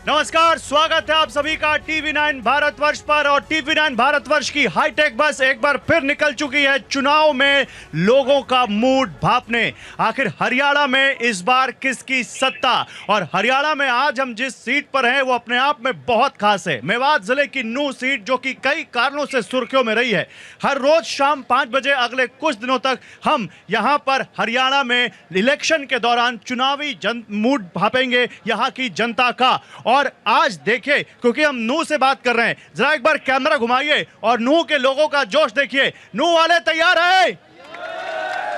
नमस्कार, स्वागत है आप सभी का टीवी9 भारतवर्ष पर। और टीवी9 भारतवर्ष की हाईटेक बस एक बार फिर निकल चुकी है चुनाव में लोगों का मूड भांपने। आखिर हरियाणा में इस बार किसकी सत्ता। और हरियाणा में आज हम जिस सीट पर हैं वो अपने आप में बहुत खास है। मेवात जिले की नूंह सीट, जो कि कई कारणों से सुर्खियों में रही है। हर रोज शाम 5 बजे अगले कुछ दिनों तक हम यहाँ पर हरियाणा में इलेक्शन के दौरान चुनावी मूड भापेंगे यहाँ की जनता का। और आज देखिए, क्योंकि हम नूंह से बात कर रहे हैं, जरा एक बार कैमरा घुमाइए और नूंह के लोगों का जोश देखिए। नूंह वाले तैयार है?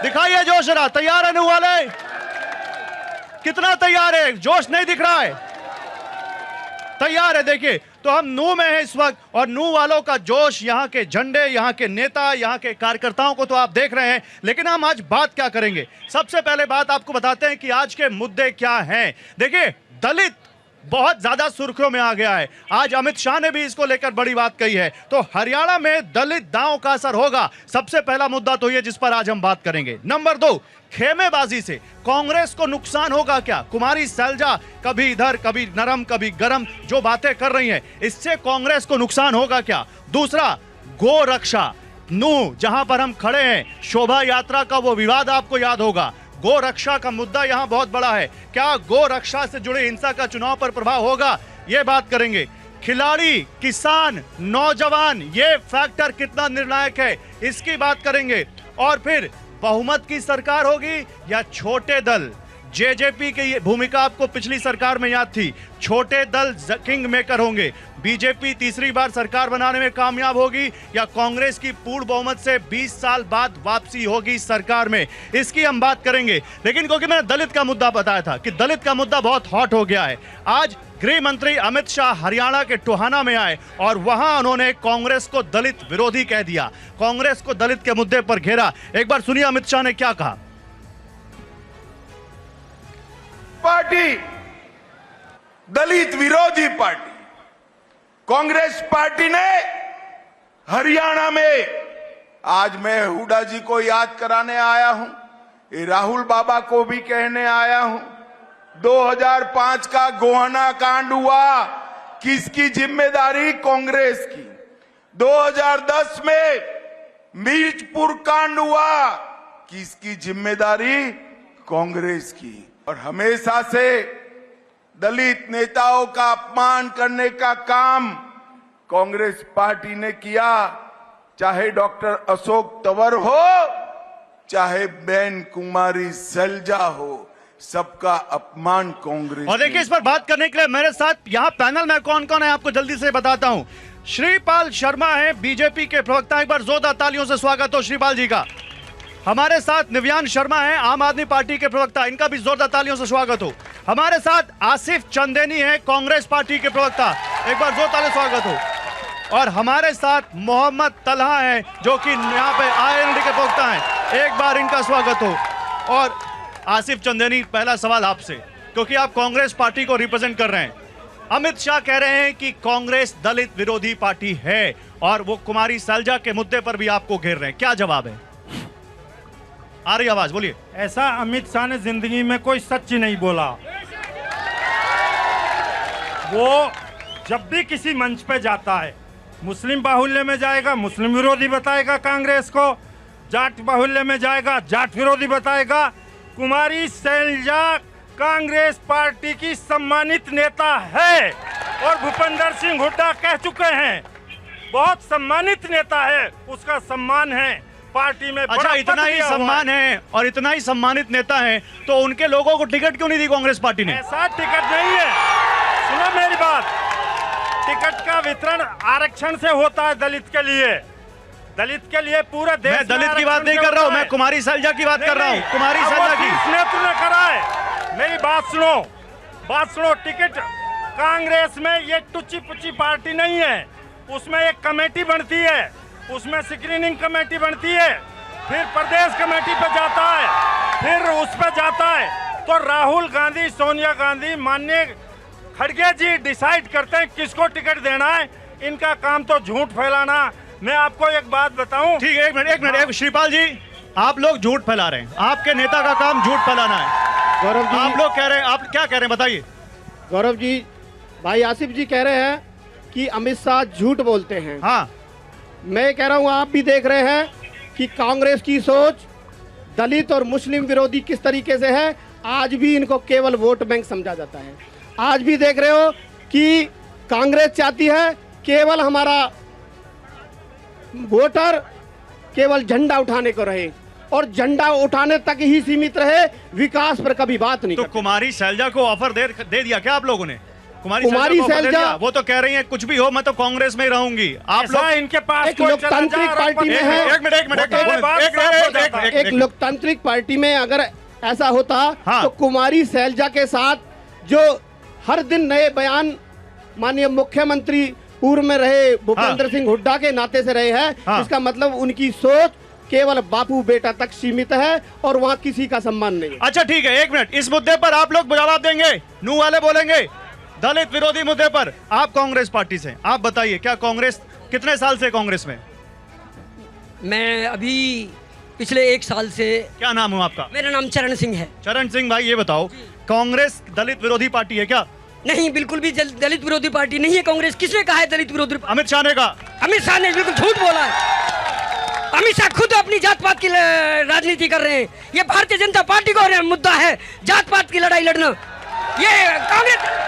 दिखाइए जोश जरा। तैयार है नूंह वाले? कितना तैयार है? जोश नहीं दिख रहा है। तैयार है। देखिए, तो हम नूंह में हैं इस वक्त और नूंह वालों का जोश, यहाँ के झंडे, यहाँ के नेता, यहाँ के कार्यकर्ताओं को तो आप देख रहे हैं। लेकिन हम आज बात क्या करेंगे? सबसे पहले बात आपको बताते हैं कि आज के मुद्दे क्या हैं। देखिए, दलित बहुत ज्यादा सुर्खियों में आ गया है। आज अमित शाह ने भी इसको लेकर बड़ी बात कही है। तो हरियाणा में दलित दांव का असर होगा, सबसे पहला मुद्दा तो ये जिस पर आज हम बात करेंगे। नंबर 2, खेमेबाजी से कांग्रेस को नुकसान होगा क्या? कुमारी सैलजा कभी इधर कभी नरम कभी गरम जो बातें कर रही हैं, इससे कांग्रेस को नुकसान होगा क्या? दूसरा, गो रक्षा। नूंह जहां पर हम खड़े हैं, शोभा यात्रा का वो विवाद आपको याद होगा। गो रक्षा का मुद्दा यहां बहुत बड़ा है। क्या गो रक्षा से जुड़े हिंसा का चुनाव पर प्रभाव होगा? यह बात करेंगे। खिलाड़ी, किसान, नौजवान, ये फैक्टर कितना निर्णायक है, इसकी बात करेंगे। और फिर बहुमत की सरकार होगी या छोटे दल? जेजेपी की भूमिका आपको पिछली सरकार में याद थी। छोटे दल किंग मेकर होंगे। बीजेपी तीसरी बार सरकार बनाने में कामयाब होगी या कांग्रेस की पूर्ण बहुमत से 20 साल बाद वापसी होगी सरकार में, इसकी हम बात करेंगे। लेकिन क्योंकि मैंने दलित का मुद्दा बताया था कि दलित का मुद्दा बहुत हॉट हो गया है, आज गृह मंत्री अमित शाह हरियाणा के टोहाना में आए और वहां उन्होंने कांग्रेस को दलित विरोधी कह दिया, कांग्रेस को दलित के मुद्दे पर घेरा। एक बार सुनिए अमित शाह ने क्या कहा। पार्टी दलित विरोधी पार्टी कांग्रेस पार्टी ने हरियाणा में, आज मैं हुड्डा जी को याद कराने आया हूं, ये राहुल बाबा को भी कहने आया हूं, 2005 का गोहाना कांड हुआ, किसकी जिम्मेदारी? कांग्रेस की। 2010 में मिर्चपुर कांड हुआ, किसकी जिम्मेदारी? कांग्रेस की। और हमेशा से दलित नेताओं का अपमान करने का काम कांग्रेस पार्टी ने किया, चाहे डॉक्टर अशोक तंवर हो, चाहे बहन कुमारी सैलजा हो, सबका अपमान कांग्रेस। और देखिए, इस पर बात करने के लिए मेरे साथ यहाँ पैनल में कौन कौन है आपको जल्दी से बताता हूँ। श्रीपाल शर्मा है बीजेपी के प्रवक्ता, एक बार जोरदार तालियों से स्वागत हो श्रीपाल जी का। हमारे साथ निव्यान शर्मा है आम आदमी पार्टी के प्रवक्ता, इनका भी जोरदार तालियों से स्वागत हो। हमारे साथ आसिफ चंदेनी है कांग्रेस पार्टी के प्रवक्ता, एक बार जोरदार तालियों से स्वागत हो। और हमारे साथ मोहम्मद तलहा है जो कि यहाँ पे आईएनडी के प्रवक्ता हैं, एक बार इनका स्वागत हो। और आसिफ चंदेनी, पहला सवाल आपसे, क्योंकि आप कांग्रेस पार्टी को रिप्रेजेंट कर रहे हैं। अमित शाह कह रहे हैं कि कांग्रेस दलित विरोधी पार्टी है और वो कुमारी सैलजा के मुद्दे पर भी आपको घेर रहे हैं, क्या जवाब है? आ रही आवाज, बोलिए। ऐसा अमित शाह ने जिंदगी में कोई सच नहीं बोला। वो जब भी किसी मंच पे जाता है, मुस्लिम बाहुल्य में जाएगा मुस्लिम विरोधी बताएगा कांग्रेस को, जाट बाहुल्य में जाएगा जाट विरोधी बताएगा। कुमारी सैलजा कांग्रेस पार्टी की सम्मानित नेता है और भूपेंद्र सिंह हुड्डा कह चुके हैं बहुत सम्मानित नेता है, उसका सम्मान है पार्टी में। अच्छा, इतना ही सम्मान है और इतना ही सम्मानित नेता है, तो उनके लोगों को टिकट क्यों नहीं दी कांग्रेस पार्टी ने? ऐसा टिकट नहीं है, सुनो मेरी बात। टिकट का वितरण आरक्षण से होता है दलित के लिए, दलित के लिए पूरे देश। मैं दलित की बात नहीं कर रहा हूं, मैं कुमारी सैलजा की बात कर रहा हूं। कुमारी सैलजा की नेतृत्व ने करा है। मेरी बात सुनो। टिकट कांग्रेस में ये टुच्ची पुच्ची पार्टी नहीं है, उसमें एक कमेटी बनती है, उसमें स्क्रीनिंग कमेटी बनती है, फिर प्रदेश कमेटी पे जाता है, फिर उस पे जाता है, तो राहुल गांधी, सोनिया गांधी, माननीय खड़गे जी डिसाइड करते हैं किसको टिकट देना है। इनका काम तो झूठ फैलाना। मैं आपको एक बात बताऊं। ठीक है, एक मिनट श्रीपाल जी, आप लोग झूठ फैला रहे हैं, आपके नेता का काम झूठ फैलाना है। गौरव जी, आप लोग कह रहे हैं, आप क्या कह रहे हैं बताइए। गौरव जी, भाई आसिफ जी कह रहे हैं कि अमित शाह झूठ बोलते हैं। हाँ, मैं कह रहा हूं आप भी देख रहे हैं कि कांग्रेस की सोच दलित और मुस्लिम विरोधी किस तरीके से है। आज भी इनको केवल वोट बैंक समझा जाता है। आज भी देख रहे हो कि कांग्रेस चाहती है केवल हमारा वोटर केवल झंडा उठाने को रहे और झंडा उठाने तक ही सीमित रहे, विकास पर कभी बात नहीं तो करते। कुमारी शैलजा को ऑफर दे दिया क्या आप लोगों ने? कुमारी कुमारी को offer दे शैलजा- दिया? वो तो कह रही है कुछ भी हो मैं तो कांग्रेस में ही रहूंगी। आप लोग इनके पास एक कोई लोकतांत्रिक चला जा, पार्टी में एक है। मिनट, एक मिनट, एक मिनट, वो तो बात साफ हो जाता है। एक लोकतांत्रिक पार्टी में अगर ऐसा होता हाँ। तो कुमारी शैलजा के साथ जो हर दिन नए बयान माननीय मुख्यमंत्री पूर्व में रहे भूपेंद्र सिंह हुड्डा के नाते से रहे हैं, हाँ। इसका मतलब उनकी सोच केवल बापू बेटा तक सीमित है और वहाँ किसी का सम्मान नहीं है। अच्छा ठीक है, एक मिनट, इस मुद्दे पर आप लोग जवाब देंगे? नू वाले बोलेंगे दलित विरोधी मुद्दे पर। आप कांग्रेस पार्टी से, आप बताइए क्या कांग्रेस कितने साल से कांग्रेस में? मैं अभी पिछले 1 साल से। क्या नाम है आपका? मेरा नाम चरण सिंह है। चरण सिंह भाई, ये बताओ कांग्रेस दलित विरोधी पार्टी है क्या? नहीं, बिल्कुल भी दलित विरोधी पार्टी नहीं है कांग्रेस। किसने कहा है दलित विरोधी? अमित शाह ने कहा। अमित शाह ने बिल्कुल झूठ बोला है। अमित शाह खुद अपनी जात पात की राजनीति कर रहे हैं। ये भारतीय जनता पार्टी का मुद्दा है, जात पात की लड़ाई लड़ना। ये कांग्रेस।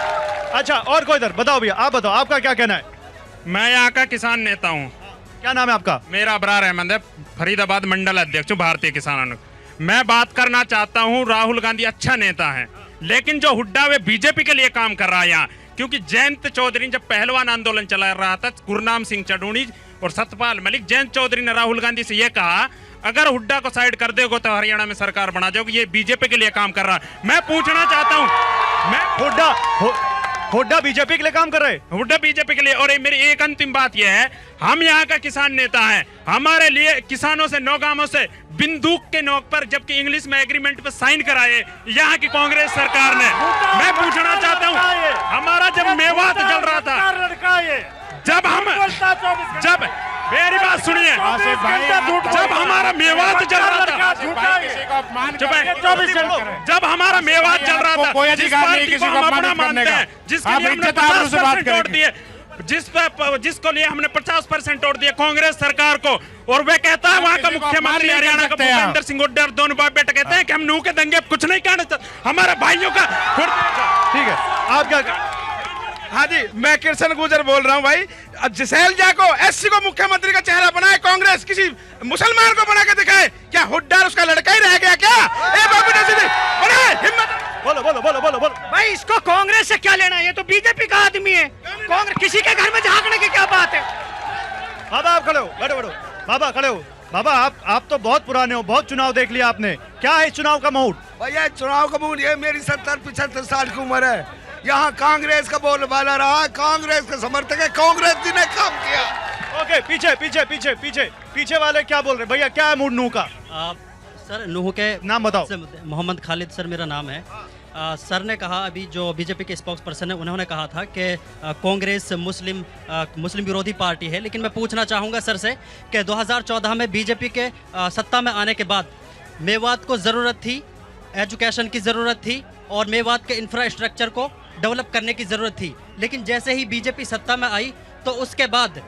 अच्छा, और कोई इधर बताओ भैया, आप बताओ आपका क्या कहना है? मैं यहाँ का किसान नेता हूँ। क्या नाम है आपका? मेरा अबरार अहमद है, फरीदाबाद मंडल अध्यक्ष हूँ भारतीय किसान आंदोलन। मैं बात करना चाहता हूँ, राहुल गांधी अच्छा नेता है, लेकिन जो हुड्डा वे बीजेपी के लिए काम कर रहा है यहाँ। क्योंकि जयंत चौधरी जब पहलवान आंदोलन चला रहा था, गुरनाम सिंह चढ़ूणी और सतपाल मलिक, जयंत चौधरी ने राहुल गांधी से यह कहा अगर हुड्डा को साइड कर दोगे तो हरियाणा में सरकार बना जाओगे। ये बीजेपी के लिए काम कर रहा है। मैं पूछना चाहता हूँ, मैं हुड्डा बीजेपी के लिए काम कर रहे हैं? हुड्डा बीजेपी के लिए। और मेरी एक अंतिम बात यह है, हम यहाँ का किसान नेता हैं, हमारे लिए किसानों से नौगामों से बंदूक के नोक पर जबकि इंग्लिश में एग्रीमेंट पे साइन कराए यहाँ की कांग्रेस सरकार ने। मैं पूछना चाहता हूँ, हमारा जब मेवात जल रहा था, लड़का ये जब मेरी बात सुनिए, जब हमारा मेवात जल रहा था, जब हमारा मेवात चल रहा था, कोई जिस अधिकार नहीं पार्टी किसी को को हम अपना अपमानित करने मानते का। हैं, जिसके आप लिए हमने इज्जत आबरू से बात 50% वोट करेंगे। दिए, जिसको लिए हमने 50% वोट दिए कांग्रेस सरकार को, और वे कहता है वहाँ का किसी को मुख्यमंत्री अपमान नहीं हरियाणा कर का सकते आप। भूपेंद्र सिंह हुड्डा और दोनों बाप बेटा कहते हैं कि हम नू के दंगे कुछ नहीं करने चाहते, हमारे भाइयों का। ठीक है, आप क्या? हाँ जी, मैं कृष्ण गुजर बोल रहा हूँ भाई। शैलजा को एससी को मुख्यमंत्री का चेहरा बनाए कांग्रेस, किसी मुसलमान को बना के दिखाए। क्या हुड्डा उसका लड़का ही रह गया क्या? ए बाबू बनाए, हिम्मत। बोलो बोलो बोलो बोलो बोलो। भाई इसको कांग्रेस से क्या लेना है? ये तो बीजेपी का आदमी है। कांग्रेस किसी के घर में झांकने की क्या बात है? बाबा आप खड़े हो, बैठो बैठो। बाबा खड़े हो। बाबा आप तो बहुत पुराने हो, बहुत चुनाव देख लिया आपने। क्या है इस चुनाव का मूड? भैया चुनाव का मूड ये, मेरी 70-75 साल की उम्र है, यहाँ कांग्रेस का बोलबाला रहा, कांग्रेस का समर्थक है, कांग्रेस जी ने काम किया। ओके, पीछे पीछे पीछे पीछे पीछे वाले क्या बोल रहे हैं? भैया क्या है मूड नू का? सर नूह के नाम बताओ। मोहम्मद खालिद सर मेरा नाम है। सर ने कहा, अभी जो बीजेपी के स्पोक्स पर्सन है उन्होंने कहा था कि कांग्रेस मुस्लिम विरोधी पार्टी है। लेकिन मैं पूछना चाहूँगा सर से कि 2014 में बीजेपी के सत्ता में आने के बाद मेवात को ज़रूरत थी, एजुकेशन की ज़रूरत थी और मेवात के इंफ्रास्ट्रक्चर को डेवलप करने की ज़रूरत थी। लेकिन जैसे ही बीजेपी सत्ता में आई तो उसके बाद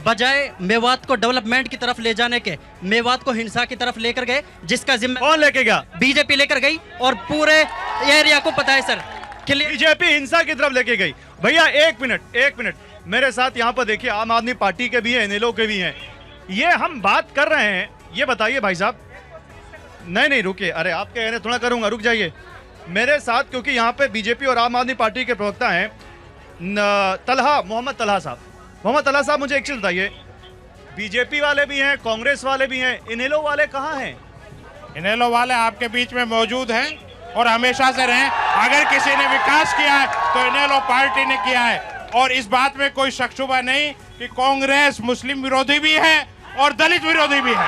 बजाय मेवात को डेवलपमेंट की तरफ ले जाने के, मेवात को हिंसा की तरफ लेकर गए, जिसका जिम्मा कौन लेके गया? बीजेपी लेकर गई और पूरे एरिया को पता है सर। बीजेपी हिंसा की तरफ लेके गई। भैया एक मिनट मेरे साथ यहाँ पर देखिए, आम आदमी पार्टी के भी हैं, एनएलओ के भी हैं। ये हम बात कर रहे हैं, ये बताइए भाई साहब। नहीं रुकिए, अरे आप कह रहे थोड़ा करूंगा, रुक जाइए मेरे साथ, क्योंकि यहाँ पे बीजेपी और आम आदमी पार्टी के प्रवक्ता हैं मोहम्मद तलहा साहब। मोहम्मद तलहा साहब, मुझे एक चीज बताइए, बीजेपी वाले भी हैं, कांग्रेस वाले भी हैं, इनेलो वाले कहाँ हैं? इनेलो वाले आपके बीच में मौजूद हैं और हमेशा से रहे। अगर किसी ने विकास किया है तो इनेलो पार्टी ने किया है, और इस बात में कोई शक शुबा नहीं कि कांग्रेस मुस्लिम विरोधी भी है और दलित विरोधी भी है।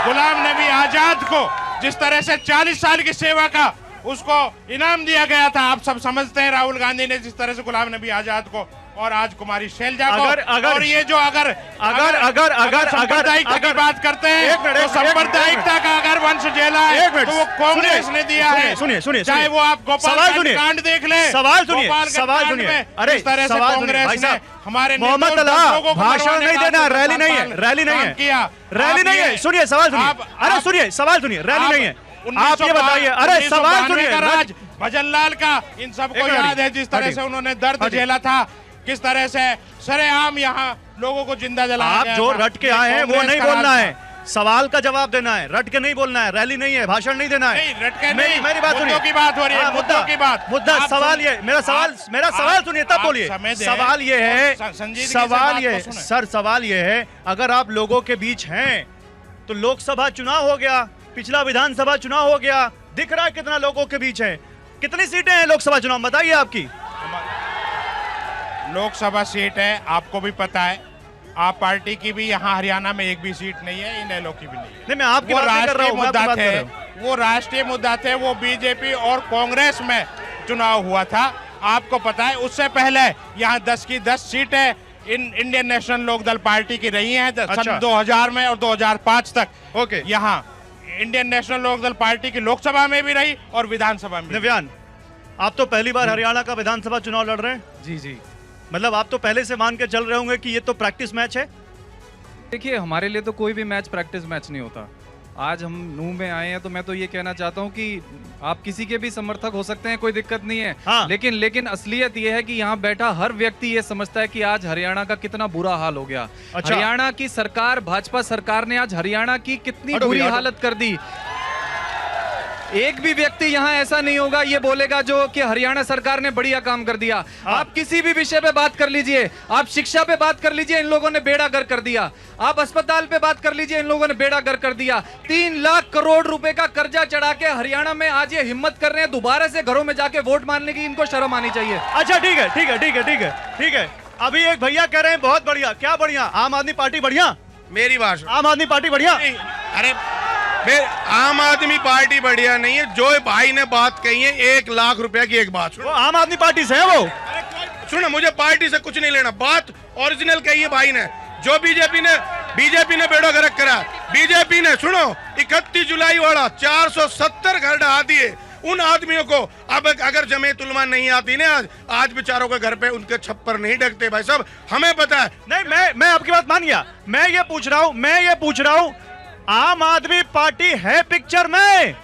गुलाम नबी आजाद को जिस तरह से 40 साल की सेवा का उसको इनाम दिया गया था, आप सब समझते हैं, राहुल गांधी ने जिस तरह से गुलाम नबी आजाद को और आज कुमारी शैलजा को। अगर- और ये जो अगर अगर- की बात करते हैं एक मिनट, तो एक मिनट, सांप्रदायिकता का अगर वंश झेला है एक मिनट, तो वो कांग्रेस सुनिए, ने दिया है। सुनिए, चाहे वो आप सवाल गोपाल सुनिए, कांड देख ले, सवाल सुनिए, गोपालगंज सवाल कांड सुनिए। में अरे, इस तरह से सवाल सुनिए, कांग्रेस भाई ने साहब, हमारे मोहम्मद निर्दोष अल्लाह, लोगों को भाषण बुलवाने नहीं का देना, जो रैली नहीं है, काम रैली नहीं है। किया। रैली आप नहीं है, ये- सुनिए सवाल सुनिए। आप- अरे आप- सुनिए, सवाल सुनिए, रैली नहीं है। आप ये 1992 बताइए, अरे सवाल 1992 सुनिए। का राज भजनलाल का इन सबको एक मिनट, याद है, जिस तरह हटिए। से उन्होंने दर्द हटिए। झेला था, किस तरह से सरेआम यहाँ लोगों को जिंदा जलाया आप गया जो था। रट के ये आए हैं वो कांग्रेस नहीं का बोलना राज है, था। सवाल का जवाब देना है, रट के नहीं बोलना है। रैली नहीं है, भाषण नहीं देना है। नहीं, रट के मेरी नहीं, मेरी बात मुद्दों सुनिए। की बात हो रही है, हाँ, मुद्दों की बात। मुद्दा आप सवाल सुन- ये मेरा सवाल आप- सुनिए तब आप बोलिए। समय दें। सवाल ये है, संजीदगी से सवाल बात ये को सुनें। सर सवाल ये है, अगर आप लोगों के बीच हैं तो लोकसभा चुनाव हो गया, पिछला विधानसभा चुनाव हो गया, दिख रहा है कितना लोगों के बीच है। कितनी सीटें हैं लोकसभा चुनाव में, बताइए आपकी। लोकसभा सीट है, आपको भी पता है। आप पार्टी की भी यहाँ हरियाणा में एक भी सीट नहीं है, इनेलो की भी नहीं है। नहीं, मैं आपकी वो बात नहीं कर रहा राष्ट्रीय हूं, मैं आपकी मुद्दा बात कर थे, रहा हूं। वो राष्ट्रीय मुद्दा थे, वो बीजेपी और कांग्रेस में चुनाव हुआ था, आपको पता है। उससे पहले यहाँ 10 की 10 सीटें इंडियन नेशनल लोकदल पार्टी की रही हैं अच्छा। सन 2000 में और 2005 तक। ओके। यहाँ इंडियन नेशनल लोकदल पार्टी की लोकसभा में भी रही और विधानसभा में भी। दिव्यान, आप तो पहली बार हरियाणा का विधानसभा चुनाव लड़ रहे हैं। जी जी, मतलब आप तो पहले से मान के चल रहे होंगे कि ये तो प्रैक्टिस मैच है। देखिए हमारे लिए तो कोई भी मैच प्रैक्टिस मैच नहीं होता। आज हम नूह में आए हैं तो मैं तो ये कहना चाहता हूँ कि आप किसी के भी समर्थक हो सकते हैं, कोई दिक्कत नहीं है। हाँ। लेकिन असलियत ये है कि यहाँ बैठा हर व्यक्ति ये समझता है कि आज हरियाणा का कितना बुरा हाल हो गया। अच्छा। हरियाणा की सरकार, भाजपा सरकार ने आज हरियाणा की कितनी हटो बुरी भैया, हटो। हालत कर दी। एक भी व्यक्ति यहाँ ऐसा नहीं होगा ये बोलेगा जो कि हरियाणा सरकार ने बढ़िया काम कर दिया। हाँ। आप किसी भी विषय पे बात कर लीजिए, आप शिक्षा पे बात कर लीजिए, इन लोगों ने बेड़ा गर्क कर दिया। आप अस्पताल पे बात कर लीजिए, इन लोगों ने बेड़ा गर्क कर दिया। 3 लाख करोड़ रुपए का कर्जा चढ़ा के हरियाणा में आज ये हिम्मत कर रहे हैं दोबारा से घरों में जाके वोट मांगने की। इनको शर्म आनी चाहिए। अच्छा ठीक है, ठीक है, ठीक है, ठीक है, ठीक है। अभी एक भैया कह रहे हैं बहुत बढ़िया। क्या बढ़िया? आम आदमी पार्टी बढ़िया? मेरी बात आम आदमी पार्टी बढ़िया? अरे आम आदमी पार्टी बढ़िया नहीं है। जो भाई ने बात कही है 1 लाख रुपए की, एक बात वो आम आदमी पार्टी से है वो। सुनो, मुझे पार्टी से कुछ नहीं लेना, बात ओरिजिनल कही है भाई ने। जो बीजेपी ने बेड़ा गर्क करा, बीजेपी ने सुनो 31 जुलाई वाला 470 घर ढहा दिए उन आदमियों को। अब अगर जमीयत उलमा नहीं आती ना, आज बेचारों के घर पे उनके छप्पर नहीं ढकते भाई साहब, हमें पता है। नहीं, मैं आपकी बात मान गया। मैं ये पूछ रहा हूँ आम आदमी पार्टी है पिक्चर में?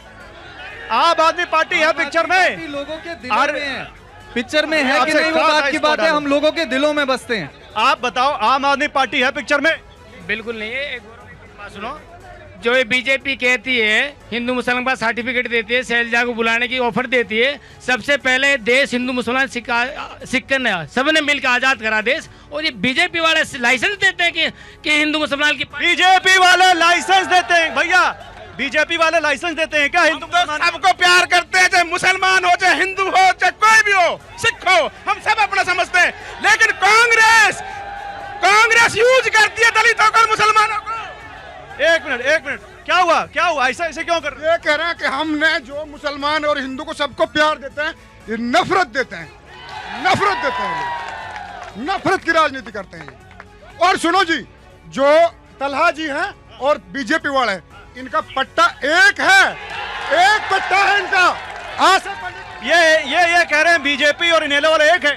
आम आदमी पार्टी है पिक्चर में? लोगों के दिलों में है। पिक्चर में है कि नहीं वो बात की बात है, हम लोगों के दिलों में बसते हैं। आप बताओ, आम आदमी पार्टी है पिक्चर में? बिल्कुल नहीं है। एक बात सुनो, जो ये बीजेपी कहती है हिंदू मुसलमान का सर्टिफिकेट देती है, शैलजा को बुलाने की ऑफर देती है। सबसे पहले देश हिंदू मुसलमान सिक्कन सबने मिलकर आजाद करा देश। और ये बीजेपी वाले लाइसेंस देते हैं कि हिंदू मुसलमान की बीजेपी वाले लाइसेंस देते हैं भैया? बीजेपी वाले लाइसेंस देते हैं क्या हिंदू मुसलमान? सबको प्यार करते हैं, चाहे मुसलमान हो, चाहे हिंदू हो, चाहे कोई भी हो, सिख हो, हम सब अपना समझते हैं। लेकिन कांग्रेस यूज करती है दलितों को और मुसलमानों को। एक मिनट, क्या हुआ? ऐसे क्यों कर रहे हैं? ये कह रहे हैं कि हमने जो मुसलमान और हिंदू को सबको प्यार देते हैं, ये नफरत देते हैं नफरत की राजनीति करते हैं। और सुनो जी, जो तलहा जी हैं और बीजेपी वाले, इनका पट्टा एक पट्टा है इनका। ये कह रहे हैं बीजेपी और इनेलो वाले एक है।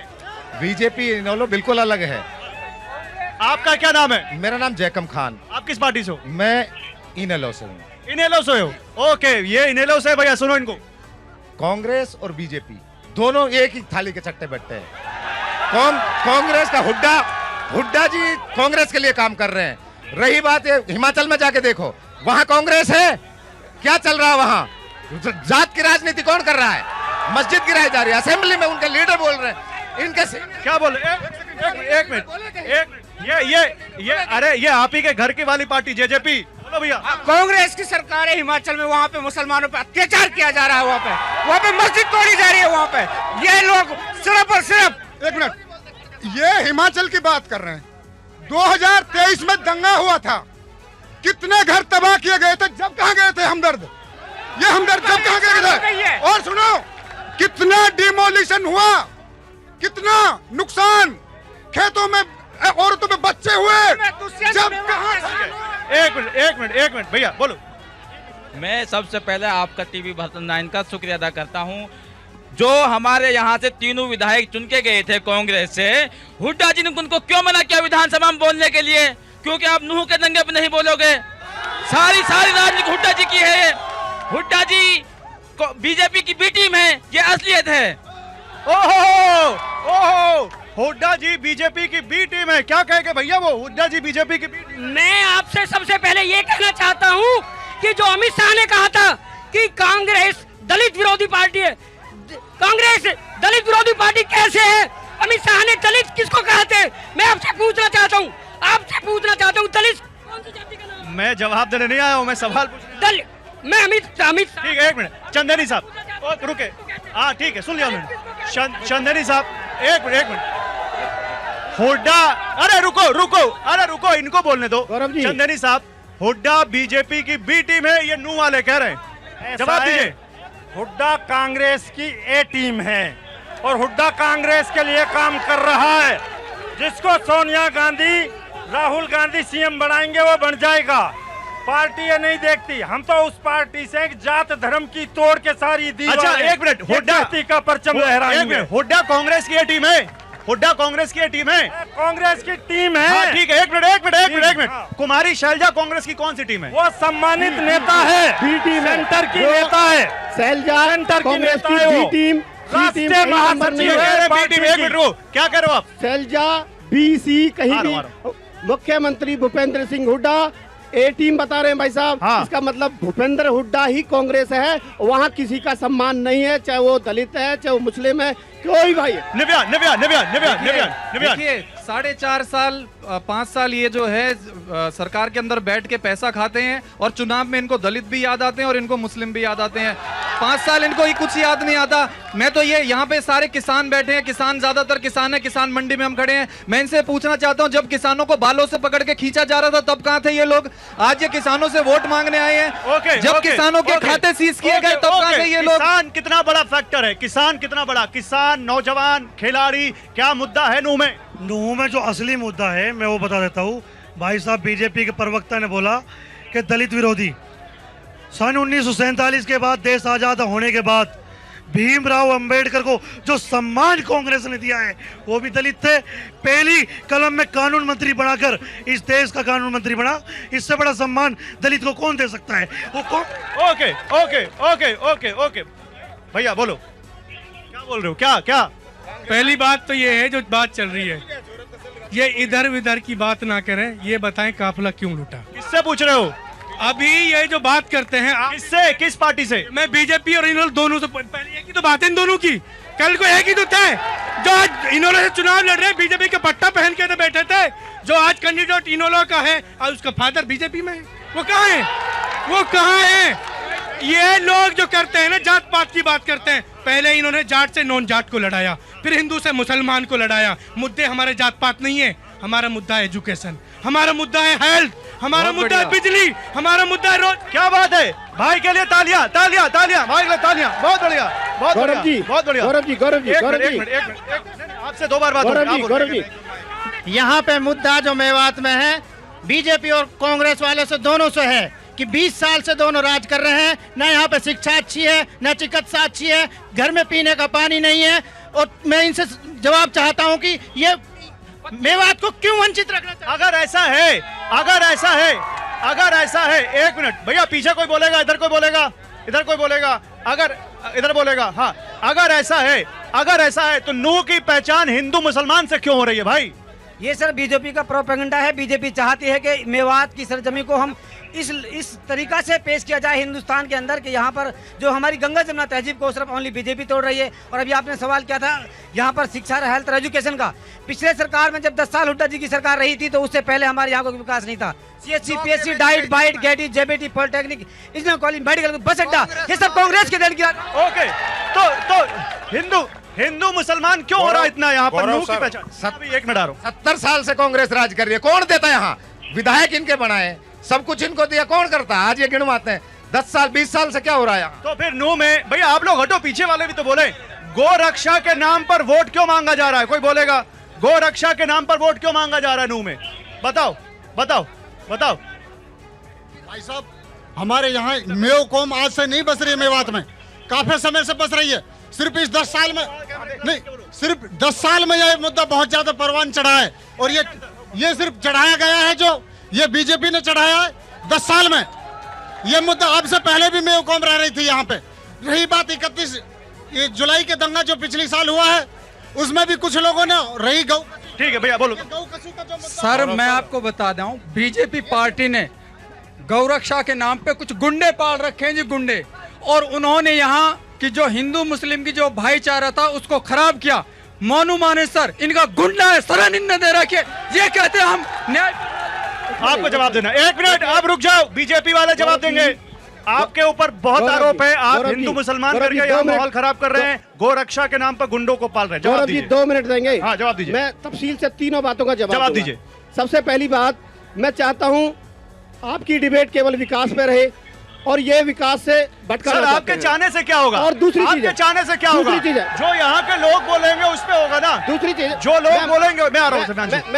बीजेपी इनेलो बिल्कुल अलग है। आपका क्या नाम है? मेरा नाम जैकम खान। आप किस पार्टी से हो? मैं इनेलो से हूँ। इनेलो से हो? ओके, ये इनेलो से भैया। सुनो इनको, कांग्रेस और बीजेपी दोनों एक ही थाली के चट्टे बैठते हैं। कांग्रेस का हुड्डा जी कांग्रेस के लिए काम कर रहे हैं। रही बात है हिमाचल में जाके देखो, वहां कांग्रेस है, क्या चल रहा है वहां? जात की राजनीति कौन कर रहा है? मस्जिद गिराई जा रही है, असेंबली में उनके लीडर बोल रहे हैं। इनके क्या बोल रहे? एक मिनट, ये आप ही के घर की वाली पार्टी जेजेपी। बोलो भैया। कांग्रेस की सरकार है हिमाचल में, वहाँ पे मुसलमानों पे अत्याचार किया जा रहा है। वहाँ पे मस्जिद तोड़ी जा रही है। वहाँ पे ये लोग सिर्फ और सिर्फ। एक मिनट, ये हिमाचल की बात कर रहे हैं। 2023 में दंगा हुआ था, कितने घर तबाह किए गए थे? जब कहाँ गए थे हमदर्द? ये हमदर्द जब कहाँ गए थे? और सुनो, कितना डिमोलिशन हुआ, कितना नुकसान, खेतों में औरतों में बच्चे हुए, जब कहां एक मिनट भैया बोलो। मैं सबसे पहले आपका टीवी भारत 9 का शुक्रिया अदा करता हूं, जो हमारे यहाँ से तीनों विधायक चुन के गए थे कांग्रेस से। हुड्डा जी ने उनको क्यों मना किया विधानसभा में बोलने के लिए? क्योंकि आप नूह के दंगे पे नहीं बोलोगे। सारी राजनीति हुड्डा जी की है। हुड्डा जी बीजेपी की बी टीम है, ये असलियत है। ओहो, हुड्डा जी बीजेपी की बी टीम है। क्या कहेंगे भैया वो हुड्डा जी बीजेपी की बी टीम? मैं आपसे सबसे पहले ये कहना चाहता हूँ कि जो अमित शाह ने कहा था कि कांग्रेस दलित विरोधी पार्टी है, कांग्रेस दलित विरोधी पार्टी कैसे है? अमित शाह ने दलित किसको कहते? मैं आपसे पूछना चाहता हूँ, दलित कौन सी जाति का नाम? मैं जवाब देने नहीं आया हूँ, मैं सवाल पूछ। मैं अमित ठीक है, एक मिनट चंदेनी साहब रुके। हाँ ठीक है, सुन लिया मैंने। चंदेनी साहब एक मिनट। हुड्डा, अरे रुको, इनको बोलने दो। चंदेनी साहब, हुड्डा बीजेपी की बी टीम है, ये नू वाले कह रहे हैं, जवाब दीजिए। हुड्डा कांग्रेस की ए टीम है और हुड्डा कांग्रेस के लिए काम कर रहा है। जिसको सोनिया गांधी राहुल गांधी सीएम बनाएंगे वो बन जाएगा। पार्टी ये नहीं देखती, हम तो उस पार्टी से जात धर्म की तोड़ के सारी दी। अच्छा एक मिनट, हुड्डा का परचम लहराएंगे। हुड्डा कांग्रेस की टीम है, हुड्डा कांग्रेस की टीम है, कांग्रेस की टीम है। हाँ, ठीक है, एक मिनट। कुमारी शैलजा कांग्रेस की कौन सी टीम है? वो सम्मानित नेता है, सेंटर की नेता है। शैलजा सेंटर की कांग्रेस नेता की है बी वो। टीम, राष्ट्रीय महासचिव है पार्टी की। एक मिनट, क्या कह रहे हो आप? शैलजा बीसी कहीं भी। मुख्यमंत्री भूपेंद्र सिंह हुड्डा ए टीम बता रहे हैं भाई साहब। हाँ। इसका मतलब भूपेंद्र हुड्डा ही कांग्रेस है, वहाँ किसी का सम्मान नहीं है, चाहे वो दलित है चाहे वो मुस्लिम है, कोई भाई है। निव्यान देखिए 4.5 साल 5 साल ये जो है सरकार के अंदर बैठ के पैसा खाते हैं और चुनाव में इनको दलित भी याद आते हैं और इनको मुस्लिम भी याद आते हैं। 5 साल इनको ही कुछ याद नहीं आता। मैं तो ये यहाँ पे सारे किसान बैठे हैं, किसान ज्यादातर किसान है, किसान मंडी में हम खड़े हैं। मैं इनसे पूछना चाहता हूँ, जब किसानों को बालों से पकड़ के खींचा जा रहा था तब कहाँ थे ये लोग? आज ये किसानों से वोट मांगने आए हैं। जब किसानों के खाते सीज किए गए तब कहाँ थे ये लोग? किसान कितना बड़ा फैक्टर है, किसान कितना बड़ा, किसान, नौजवान, खिलाड़ी, क्या मुद्दा है नूह में? नूह में जो असली मुद्दा है मैं वो बता देता हूँ। भाई साहब बीजेपी के प्रवक्ता ने बोला कि दलित विरोधी। सन 1947 के बाद, देश आजाद होने के बाद भीमराव अंबेडकर को जो सम्मान कांग्रेस ने दिया है वो भी दलित थे। पहली कलम में कानून मंत्री बनाकर इस देश का कानून मंत्री बना। इससे बड़ा सम्मान दलित को कौन दे सकता है? वो ओके भैया बोलो, क्या बोल रहे हो? क्या? पहली बात तो ये है, जो बात चल रही है ये इधर उधर की बात ना करें, ये बताएं काफिला क्यों लूटा? किससे पूछ रहे हो? अभी ये जो बात करते हैं आप, किससे, किस पार्टी से? मैं बीजेपी और इन्होंने दोनों से, पहले एक ही तो बात है इन दोनों की, कल को एक ही तो थे जो आज इन्होंने से चुनाव लड़ रहे हैं, बीजेपी का पट्टा पहन के तो बैठे थे। जो आज कैंडिडेट इन्होंने का है और उसका फादर बीजेपी में है, वो कहाँ है? ये लोग जो करते हैं ना, जात पात की बात करते हैं। पहले इन्होंने जाट से नॉन जाट को लड़ाया, फिर हिंदू से मुसलमान को लड़ाया। मुद्दे हमारे जात पात नहीं है, हमारा मुद्दा है एजुकेशन, हमारा मुद्दा है हेल्थ, हमारा मुद्दा है बिजली, हमारा मुद्दा है रोड। क्या बात है भाई के लिए तालियां भाई के लिए तालियां। बहुत बढ़िया, गौरव जी, गौरव जी आपसे 2 बार बात गौरव जी यहाँ पे मुद्दा जो मेवात में है, बीजेपी और कांग्रेस वाले से दोनों से है कि 20 साल से दोनों राज कर रहे हैं। न यहाँ पे शिक्षा अच्छी है, न चिकित्सा अच्छी है, घर में पीने का पानी नहीं है। और मैं इनसे जवाब चाहता हूँ कि ये मेवात को क्यों वंचित रखना चाहिए? अगर ऐसा है, एक मिनट भैया, पीछे कोई बोलेगा, इधर कोई बोलेगा, अगर इधर बोलेगा। हाँ, अगर ऐसा है तो नूह की पहचान हिंदू मुसलमान से क्यों हो रही है भाई? ये सर बीजेपी का प्रोपेगेंडा है। बीजेपी चाहती है कि मेवात की सरजमी को हम इस तरीका से पेश किया जाए हिंदुस्तान के अंदर कि यहाँ पर जो हमारी गंगा जमुना तहजीब को सिर्फ ओनली बीजेपी तोड़ रही है। और अभी आपने सवाल किया था यहाँ पर शिक्षा, हेल्थ और एजुकेशन का। पिछले सरकार में जब 10 साल हुड्डा जी की सरकार रही थी तो उससे पहले हमारे यहाँ को विकास नहीं था। CSC, PSC, डाइट, बाइट, गेटी, JBT, polytechnic, engineering college, medical, bus अड्डा, ये सब कांग्रेस के देन किया। ओके, तो हिंदू मुसलमान क्यों हो रहा है इतना यहाँ पर नूह की पहचान? एक मिनट आ रहा हूँ। 70 साल से कांग्रेस राज कर रही है। कौन देता है यहाँ? विधायक इनके बनाए, सब कुछ इनको दिया, कौन करता है? आज ये गिनवाते हैं 10 साल 20 साल से क्या हो रहा है यहाँ? तो फिर नूह में भैया आप लोग हटो, पीछे वाले भी तो बोले, गो रक्षा के नाम पर वोट क्यों मांगा जा रहा है? कोई बोलेगा गो रक्षा के नाम पर वोट क्यों मांगा जा रहा है नूह में? बताओ बताओ बताओ। भाई साहब, हमारे यहाँ मेव कौम आज से नहीं बस रही है, मेवात में काफी समय से बस रही है। सिर्फ इस 10 साल में नहीं, सिर्फ 10 साल में यह मुद्दा बहुत ज्यादा परवान चढ़ा है। और ये सिर्फ चढ़ाया गया है, जो ये बीजेपी ने चढ़ाया है 10 साल में। ये मुद्दा अब से पहले भी मेव कौम रह रही थी यहाँ पे। रही बात 31 जुलाई के दंगा जो पिछले साल हुआ है, उसमें भी कुछ लोगों ने रही गौ। ठीक है भैया बोलो। सर मैं आपको बता दूं, बीजेपी पार्टी ने गौरक्षा के नाम पे कुछ गुंडे पाल रखे हैं जी, गुंडे। और उन्होंने यहाँ की जो हिंदू मुस्लिम की जो भाईचारा था उसको खराब किया। मोनू मानेसर इनका गुंडा है, शरण दे रखे। ये कहते हैं हम न्याय। आपको जवाब देना। 1 मिनट आप रुक जाओ, बीजेपी वाले जवाब देंगे। आपके ऊपर बहुत आरोप है, आप हिंदू मुसलमान करके यहाँ माहौल खराब कर रहे हैं, गौ रक्षा के नाम पर गुंडों को पाल रहे हैं। जवाब दीजिए। 2 मिनट देंगे। हाँ जवाब दीजिए। मैं तफसील से तीनों बातों का जवाब दीजिए। सबसे पहली बात, मैं चाहता हूँ आपकी डिबेट केवल विकास पे रहे और ये विकास से भटका। सर आपके चाहने से क्या होगा? और दूसरी चीज, आपके चाहने से क्या होगा? दूसरी चीज है जो यहाँ के लोग बोलेंगे उस पे होगा ना। दूसरी चीज जो लोग बोलेंगे, मैं आ रहा हूँ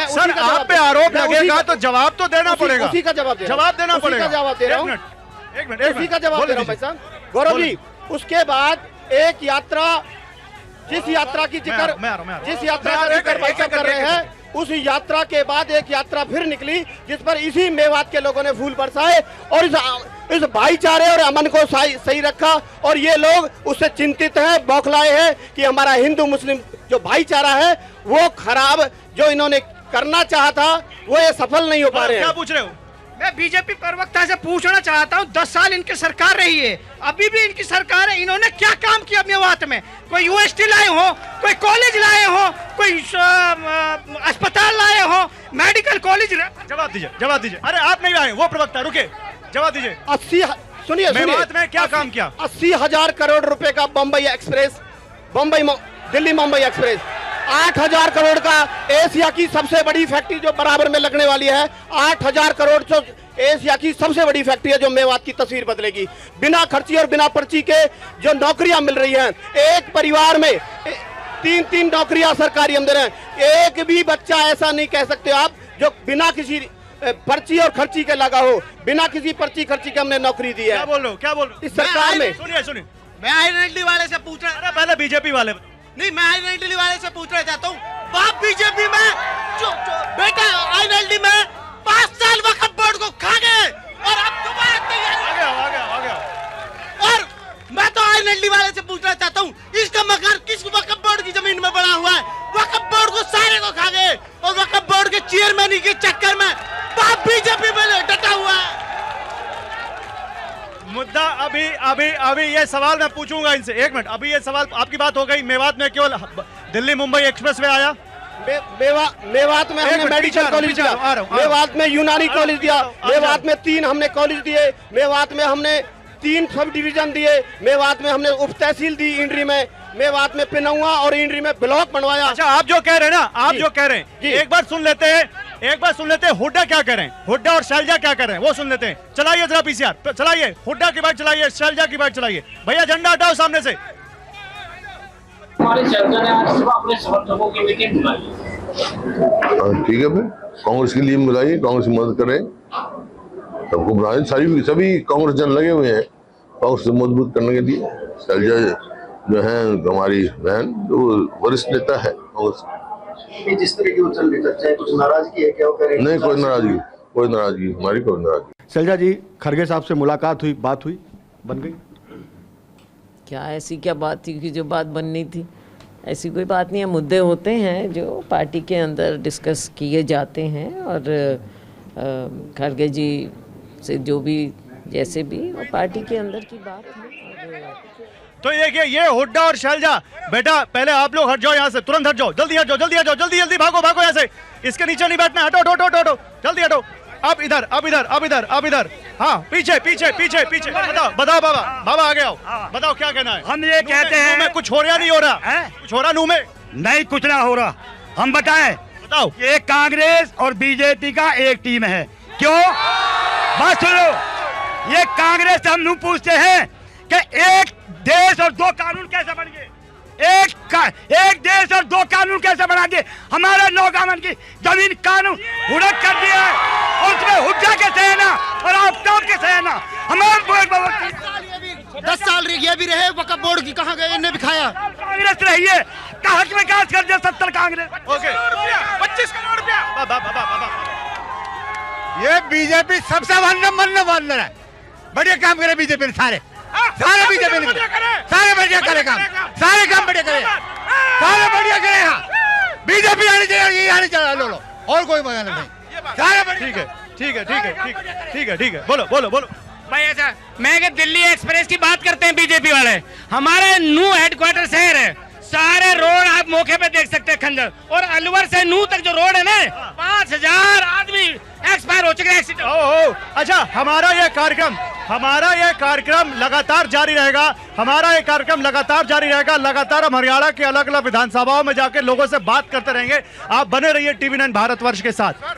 सर, आप पे आरोप लगेगा तो जवाब तो देना पड़ेगा। उसी का जवाब देना पड़ेगा। जवाब दे रहा हूँ, एक मिनट उसी का जवाब दे रहा हूँ भाई साहब। गौरव जी, उसके बाद एक यात्रा, जिस यात्रा की जिक्र भाई साहब कर रहे हैं, उस यात्रा के बाद एक यात्रा फिर निकली जिस पर इसी मेवात के लोगों ने फूल बरसाए और इस भाईचारे और अमन को सही रखा। और ये लोग उससे चिंतित हैं, बौखलाए हैं कि हमारा हिंदू मुस्लिम जो भाईचारा है वो खराब, जो इन्होंने करना चाहा था वो ये सफल नहीं हो पा रहे हैं। क्या पूछ रहे हो? मैं बीजेपी प्रवक्ता से पूछना चाहता हूँ, 10 साल इनकी सरकार रही है, अभी भी इनकी सरकार है, इन्होंने क्या काम किया मेवात में? कोई यूनिवर्सिटी लाए हो, कोई कॉलेज लाए हो, कोई अस्पताल लाए हो, मेडिकल कॉलेज? जवाब दीजिए। अरे आप नहीं लाए, वो प्रवक्ता, रुके, जवाब दीजिए। 80 सुनिए मेवात में क्या काम किया? 80,000 करोड़ रुपए का बम्बई एक्सप्रेस, दिल्ली मुंबई एक्सप्रेस, 8,000 करोड़ का एशिया की सबसे बड़ी फैक्ट्री जो बराबर में लगने वाली है। 8,000 करोड़ तो एशिया की सबसे बड़ी फैक्ट्री है जो मेवात की तस्वीर बदलेगी। बिना खर्ची और बिना पर्ची के जो नौकरियां मिल रही हैं, एक परिवार में 3-3 नौकरियां सरकारी हम दे रहे हैं। एक भी बच्चा ऐसा नहीं कह सकते आप जो बिना किसी पर्ची और खर्ची के लगा हो, बिना किसी पर्ची खर्ची के हमने नौकरी दी है। क्या बोल रहे हो? इस सरकार में? सुनिए, मैं आईएनएलडी वाले से पूछ रहा, पहले बीजेपी वाले नहीं, मैं आईएनएलडी वाले से पूछना चाहता हूँ, बाप बीजेपी में जो बेटा आईएनएलडी में 5 साल वक्फ बोर्ड को खा गए और अब दोबारा आ गया। और मैं तो आईएनएलडी वाले से पूछना चाहता हूँ, इसका मकान किस वक्फ बोर्ड की जमीन में बना हुआ है? वक्फ बोर्ड को सारे को खा गए और वक्फ बोर्ड के चेयरमैन के चक्कर में बाप बीजेपी में डटा हुआ है। मुद्दा अभी ये सवाल मैं पूछूंगा इनसे। 1 मिनट, अभी ये सवाल आपकी बात हो गई, मेवात में केवल दिल्ली मुंबई एक्सप्रेसवे आया? मेवात में हमने मेडिकल कॉलेज दिया, मेवात में यूनानी कॉलेज दिया, मेवात में 3 हमने कॉलेज दिए, मेवात में हमने 3 सब डिवीजन दिए, मेवात में हमने उप तहसील दी, इंड्री में, मेवात में पिनौआ और इंड्री में ब्लॉक बनवाया। अच्छा, आप जो कह रहे हैं ना, आप जो कह रहे हैं, एक बार सुन लेते हैं हुड्डा क्या कह रहे हैं, हुड्डा और शैलजा क्या कर रहे हैं वो सुन लेते हैं। चलाइए जरा पीसीआर, चलाइए, हुड्डा की बात चलाइए, शैलजा की बात चलाइए। भैया झंडा हटाओ सामने से। हमारे शैलजा ने आज सुबह अपने समर्थकों की मीटिंग बुलाई। ठीक है, फिर कांग्रेस के लिए बुलाइए, कांग्रेस की मदद करें, सबको बुलाएं। सभी कांग्रेस जन लगे हुए हैं कांग्रेस को मजबूत करने के लिए। शैलजा जो है हमारी बहन, जो वरिष्ठ नेता है कांग्रेस। जिस तरह की चल रही चर्चा है, कुछ नाराजगी है क्या? नहीं, कोई नाराजगी हमारी कोई नाराजगी। शैलजा जी, खड़गे साहब से मुलाकात हुई, बात हुई, बन गई? क्या ऐसी क्या बात थी कि जो बात बननी थी? ऐसी कोई बात नहीं है। मुद्दे होते हैं जो पार्टी के अंदर डिस्कस किए जाते हैं और खड़गे जी से जो भी जैसे भी पार्टी के अंदर की बात है। तो ये हुड्डा और शैलजा, बेटा पहले आप लोग हट जाओ यहाँ से, तुरंत हट जाओ, जल्दी हट जाओ, जल्दी भागो यहाँ से, इसके नीचे नहीं बैठना, हटो, जल्दी हटो। अब इधर, हाँ पीछे, बताओ बाबा आगे आओ, बताओ क्या कहना है। हम ये कहते हैं कुछ हो रहा नहीं हो रहा है, कुछ हो रहा नूह में? नहीं, कुछ ना हो रहा। हम बताओ, ये कांग्रेस और बीजेपी का एक टीम है। क्यों? बात सुनो, ये कांग्रेस से हम पूछते हैं कि एक देश और 2 कानून कैसे बन गए? एक देश और दो कानून कैसे बना दिए? हमारे नौकामन की जमीन कानून हुड़क कर दिया है, और उसमें हुड्डा के सेना और आफ्ताब के सेना हमारे 10 साल ये भी रहे वक्फ बोर्ड की, कहाँ गए? इन्हें भी खाया। कांग्रेस रही है, कहाँ की विकास कर दिया 70 कांग्रेस। 25 करोड़ रुपया। ये बीजेपी सबसे बंदर है। बढ़िया काम करे बीजेपी ने, सारे बीजेपी ने सारे बढ़िया करे काम, सारे काम बढ़िया करे, सारे बढ़िया करे। हाँ बीजेपी आनी चाहिए, ये आनी चाहिए। लो और कोई मजा नहीं, सारे ठीक है, बोलो। भाई ऐसा मैं कि दिल्ली एक्सप्रेस की बात करते हैं बीजेपी वाले, हमारे नू हेडक्वार्टर शहर है, सारे रोड आप मौके पे देख सकते हैं खंजर, और अलवर से नू तक जो रोड है ना 5000 आदमी एक्सपायर हो चुके हैं एक्सीडेंट। अच्छा, हमारा ये कार्यक्रम लगातार जारी रहेगा। लगातार हम हरियाणा के अलग अलग विधानसभाओं में जाकर लोगों से बात करते रहेंगे। आप बने रहिए TV9 भारतवर्ष के साथ।